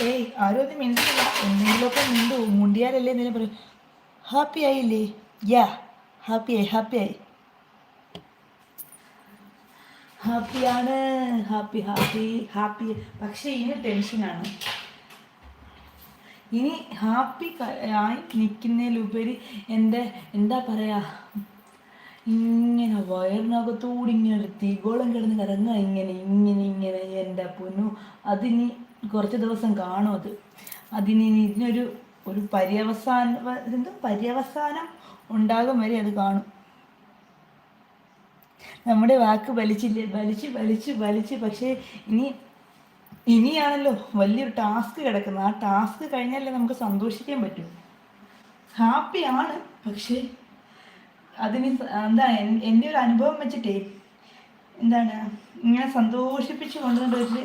ഏയ് ആരും അത് മിണ്ടില്ല. എന്തെങ്കിലുമൊക്കെ മുണ്ടിയാലല്ലേ എന്തെങ്കിലും പറയും. ഹാപ്പി ആയില്ലേ? യാ ഹാപ്പിയായി ഹാപ്പിയായി ഹാപ്പിയാണ്. Happy happy happy. പക്ഷേ ഇനി ടെൻഷനാണ്. ഇനി ഹാപ്പി ആയി നിൽക്കുന്നതിലുപരി എൻ്റെ എന്താ പറയുക, ഇങ്ങനെ വയറിനകത്തൂടി ഇങ്ങനെ ഒരു തീഗോളം കിടന്ന് കിടങ്ങുക. ഇങ്ങനെ ഇങ്ങനെ ഇങ്ങനെ എൻ്റെ പൊന്നു. അതിനി കുറച്ച് ദിവസം കാണും. അതിനി ഇതിനൊരു ഒരു പര്യവസാനം ഉണ്ടാകും വരെ അത് കാണും. നമ്മുടെ വാക്ക് വലിച്ചില്ലേ, വലിച്ച് പക്ഷേ ഇനിയാണല്ലോ വലിയൊരു ടാസ്ക് കിടക്കുന്നത്. ആ ടാസ്ക് കഴിഞ്ഞാലേ നമുക്ക് സന്തോഷിക്കാൻ പറ്റും. ഹാപ്പിയാണ്, പക്ഷേ അതിന് എന്താ എൻ്റെ ഒരു അനുഭവം വെച്ചിട്ടേ, എന്താണ് ഇങ്ങനെ സന്തോഷിപ്പിച്ച് കൊണ്ടുവന്നിട്ട്